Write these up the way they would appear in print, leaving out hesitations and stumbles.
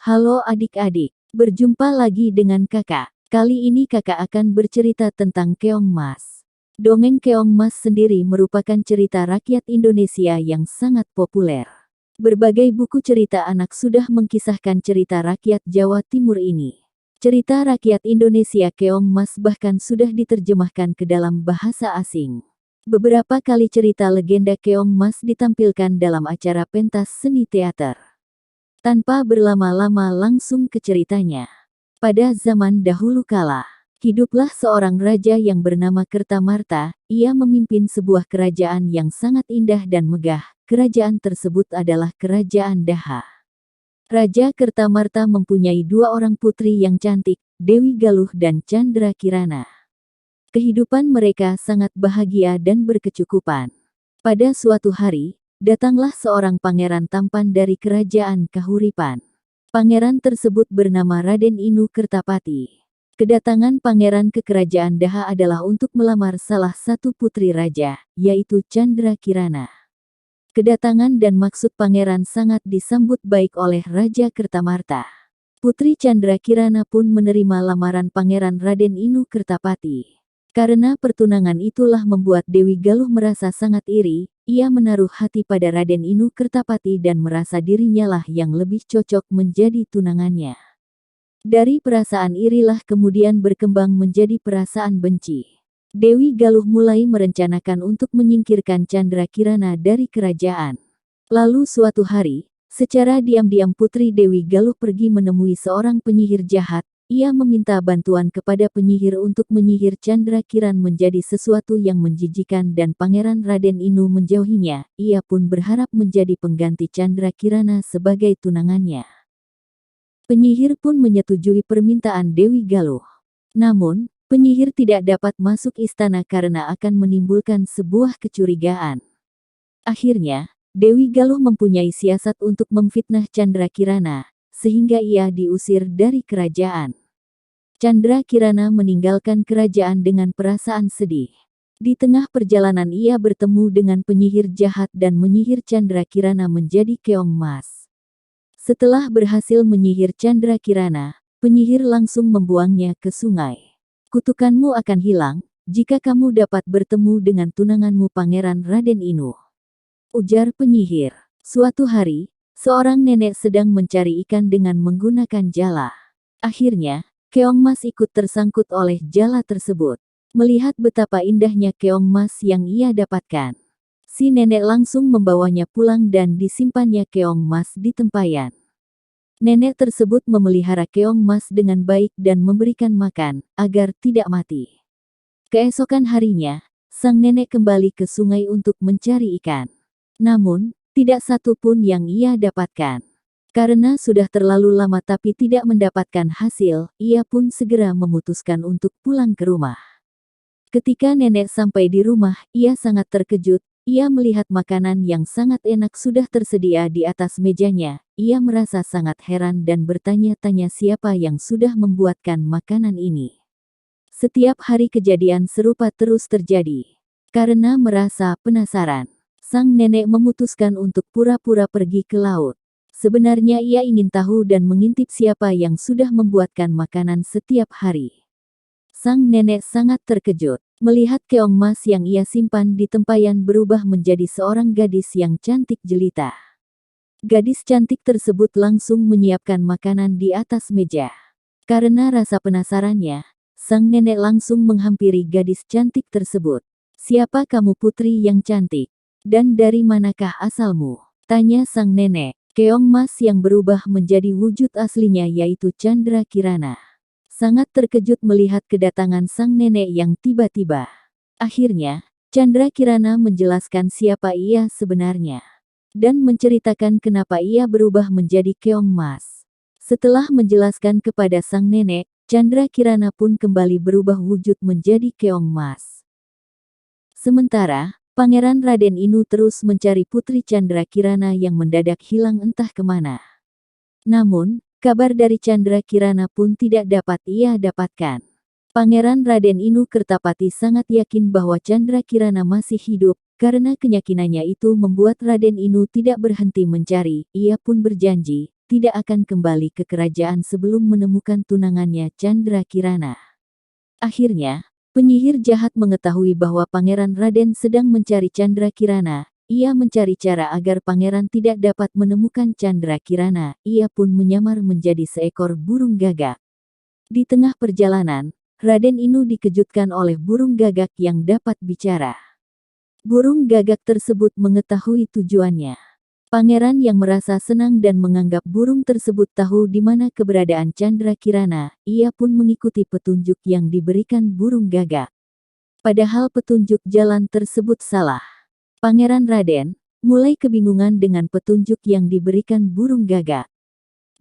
Halo adik-adik, berjumpa lagi dengan kakak. Kali ini kakak akan bercerita tentang Keong Mas. Dongeng Keong Mas sendiri merupakan cerita rakyat Indonesia yang sangat populer. Berbagai buku cerita anak sudah mengkisahkan cerita rakyat Jawa Timur ini. Cerita rakyat Indonesia Keong Mas bahkan sudah diterjemahkan ke dalam bahasa asing. Beberapa kali cerita legenda Keong Mas ditampilkan dalam acara pentas seni teater. Tanpa berlama-lama langsung ke ceritanya. Pada zaman dahulu kala, hiduplah seorang raja yang bernama Kertamarta. Ia memimpin sebuah kerajaan yang sangat indah dan megah. Kerajaan tersebut adalah Kerajaan Daha. Raja Kertamarta mempunyai dua orang putri yang cantik, Dewi Galuh dan Candra Kirana. Kehidupan mereka sangat bahagia dan berkecukupan. Pada suatu hari, datanglah seorang pangeran tampan dari kerajaan Kahuripan. Pangeran tersebut bernama Raden Inu Kertapati. Kedatangan pangeran ke kerajaan Daha adalah untuk melamar salah satu putri raja, yaitu Candra Kirana. Kedatangan dan maksud pangeran sangat disambut baik oleh Raja Kertamarta. Putri Candra Kirana pun menerima lamaran pangeran Raden Inu Kertapati. Karena pertunangan itulah membuat Dewi Galuh merasa sangat iri. Ia menaruh hati pada Raden Inu Kertapati dan merasa dirinya lah yang lebih cocok menjadi tunangannya. Dari perasaan irilah kemudian berkembang menjadi perasaan benci. Dewi Galuh mulai merencanakan untuk menyingkirkan Candra Kirana dari kerajaan. Lalu suatu hari, secara diam-diam putri Dewi Galuh pergi menemui seorang penyihir jahat. Ia meminta bantuan kepada penyihir untuk menyihir Candra Kirana menjadi sesuatu yang menjijikan dan Pangeran Raden Inu menjauhinya. Ia pun berharap menjadi pengganti Candra Kirana sebagai tunangannya. Penyihir pun menyetujui permintaan Dewi Galuh. Namun, penyihir tidak dapat masuk istana karena akan menimbulkan sebuah kecurigaan. Akhirnya, Dewi Galuh mempunyai siasat untuk memfitnah Candra Kirana, sehingga ia diusir dari kerajaan. Candra Kirana meninggalkan kerajaan dengan perasaan sedih. Di tengah perjalanan ia bertemu dengan penyihir jahat dan menyihir Candra Kirana menjadi Keong Mas. Setelah berhasil menyihir Candra Kirana, penyihir langsung membuangnya ke sungai. Kutukanmu akan hilang, jika kamu dapat bertemu dengan tunanganmu Pangeran Raden Inu, ujar penyihir. Suatu hari, seorang nenek sedang mencari ikan dengan menggunakan jala. Akhirnya, Keong Mas ikut tersangkut oleh jala tersebut. Melihat betapa indahnya Keong Mas yang ia dapatkan, si nenek langsung membawanya pulang dan disimpannya Keong Mas di tempayan. Nenek tersebut memelihara Keong Mas dengan baik dan memberikan makan, agar tidak mati. Keesokan harinya, sang nenek kembali ke sungai untuk mencari ikan. Namun, tidak satu pun yang ia dapatkan. Karena sudah terlalu lama tapi tidak mendapatkan hasil, ia pun segera memutuskan untuk pulang ke rumah. Ketika nenek sampai di rumah, ia sangat terkejut. Ia melihat makanan yang sangat enak sudah tersedia di atas mejanya. Ia merasa sangat heran dan bertanya-tanya siapa yang sudah membuatkan makanan ini. Setiap hari kejadian serupa terus terjadi. Karena merasa penasaran, sang nenek memutuskan untuk pura-pura pergi ke laut. Sebenarnya ia ingin tahu dan mengintip siapa yang sudah membuatkan makanan setiap hari. Sang nenek sangat terkejut melihat Keong Mas yang ia simpan di tempayan berubah menjadi seorang gadis yang cantik jelita. Gadis cantik tersebut langsung menyiapkan makanan di atas meja. Karena rasa penasarannya, sang nenek langsung menghampiri gadis cantik tersebut. "Siapa kamu putri yang cantik? Dan dari manakah asalmu?" tanya sang nenek. Keong Mas yang berubah menjadi wujud aslinya yaitu Candra Kirana. Sangat terkejut melihat kedatangan sang nenek yang tiba-tiba. Akhirnya, Candra Kirana menjelaskan siapa ia sebenarnya. Dan menceritakan kenapa ia berubah menjadi Keong Mas. Setelah menjelaskan kepada sang nenek, Candra Kirana pun kembali berubah wujud menjadi Keong Mas. Sementara, Pangeran Raden Inu terus mencari putri Candra Kirana yang mendadak hilang entah kemana. Namun, kabar dari Candra Kirana pun tidak dapat ia dapatkan. Pangeran Raden Inu Kertapati sangat yakin bahwa Candra Kirana masih hidup. Karena keyakinannya itu membuat Raden Inu tidak berhenti mencari. Ia pun berjanji, tidak akan kembali ke kerajaan sebelum menemukan tunangannya Chandra Kirana. Akhirnya, penyihir jahat mengetahui bahwa Pangeran Raden sedang mencari Chandra Kirana. Ia mencari cara agar pangeran tidak dapat menemukan Chandra Kirana. Ia pun menyamar menjadi seekor burung gagak. Di tengah perjalanan, Raden Inu dikejutkan oleh burung gagak yang dapat bicara. Burung gagak tersebut mengetahui tujuannya. Pangeran yang merasa senang dan menganggap burung tersebut tahu di mana keberadaan Chandra Kirana, ia pun mengikuti petunjuk yang diberikan burung gagak. Padahal petunjuk jalan tersebut salah. Pangeran Raden mulai kebingungan dengan petunjuk yang diberikan burung gagak.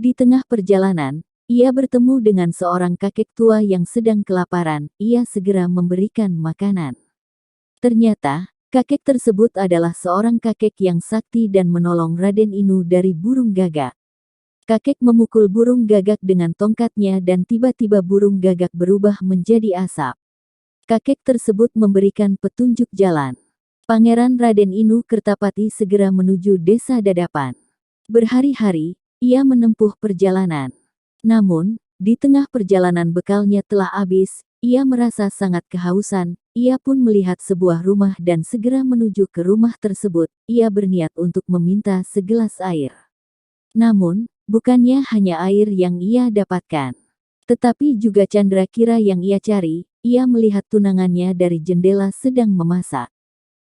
Di tengah perjalanan, ia bertemu dengan seorang kakek tua yang sedang kelaparan. Ia segera memberikan makanan. Ternyata, kakek tersebut adalah seorang kakek yang sakti dan menolong Raden Inu dari burung gagak. Kakek memukul burung gagak dengan tongkatnya dan tiba-tiba burung gagak berubah menjadi asap. Kakek tersebut memberikan petunjuk jalan. Pangeran Raden Inu Kertapati segera menuju desa Dadapan. Berhari-hari, ia menempuh perjalanan. Namun, di tengah perjalanan bekalnya telah habis, ia merasa sangat kehausan. Ia pun melihat sebuah rumah dan segera menuju ke rumah tersebut. Ia berniat untuk meminta segelas air. Namun, bukannya hanya air yang ia dapatkan, tetapi juga Chandra Kira yang ia cari. Ia melihat tunangannya dari jendela sedang memasak.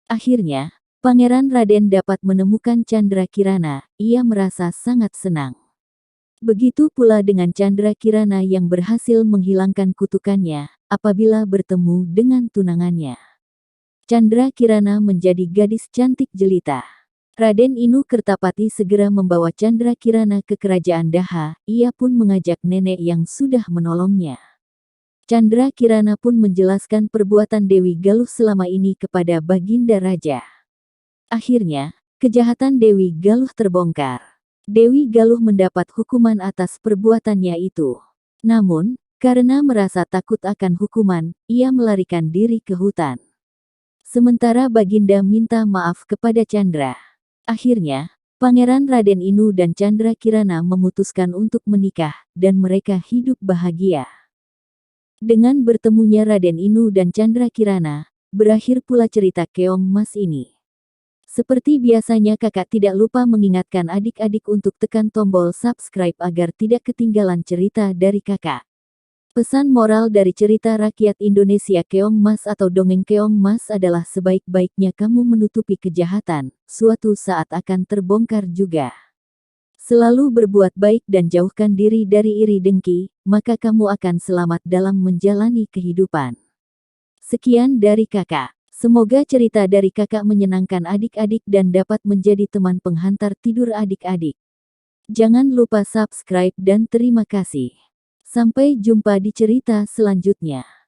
Akhirnya, Pangeran Raden dapat menemukan Chandra Kirana. Ia merasa sangat senang. Begitu pula dengan Chandra Kirana yang berhasil menghilangkan kutukannya apabila bertemu dengan tunangannya. Chandra Kirana menjadi gadis cantik jelita. Raden Inu Kertapati segera membawa Chandra Kirana ke kerajaan Daha. Ia pun mengajak nenek yang sudah menolongnya. Chandra Kirana pun menjelaskan perbuatan Dewi Galuh selama ini kepada Baginda Raja. Akhirnya, kejahatan Dewi Galuh terbongkar. Dewi Galuh mendapat hukuman atas perbuatannya itu. Namun, karena merasa takut akan hukuman, ia melarikan diri ke hutan. Sementara Baginda minta maaf kepada Chandra. Akhirnya, Pangeran Raden Inu dan Chandra Kirana memutuskan untuk menikah, dan mereka hidup bahagia. Dengan bertemunya Raden Inu dan Chandra Kirana, berakhir pula cerita Keong Mas ini. Seperti biasanya kakak tidak lupa mengingatkan adik-adik untuk tekan tombol subscribe agar tidak ketinggalan cerita dari kakak. Pesan moral dari cerita rakyat Indonesia Keong Mas atau dongeng Keong Mas adalah sebaik-baiknya kamu menutupi kejahatan, suatu saat akan terbongkar juga. Selalu berbuat baik dan jauhkan diri dari iri dengki, maka kamu akan selamat dalam menjalani kehidupan. Sekian dari kakak. Semoga cerita dari kakak menyenangkan adik-adik dan dapat menjadi teman penghantar tidur adik-adik. Jangan lupa subscribe dan terima kasih. Sampai jumpa di cerita selanjutnya.